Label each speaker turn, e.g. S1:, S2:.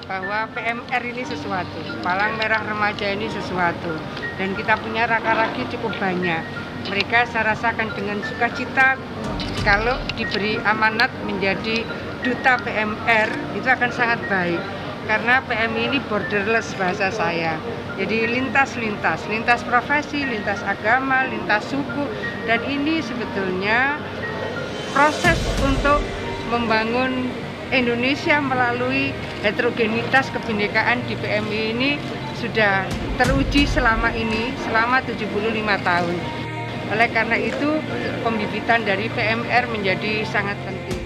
S1: bahwa PMR ini sesuatu, Palang Merah Remaja ini sesuatu, dan kita punya raka-raki cukup banyak. Mereka saya rasakan dengan sukacita kalau diberi amanat menjadi duta PMR itu akan sangat baik. Karena PMI ini borderless bahasa saya. Jadi lintas profesi, lintas agama, lintas suku, dan ini sebetulnya proses untuk membangun Indonesia melalui heterogenitas kebinekaan di PMI ini sudah teruji selama 75 tahun. Oleh karena itu, pembibitan dari PMR menjadi sangat penting.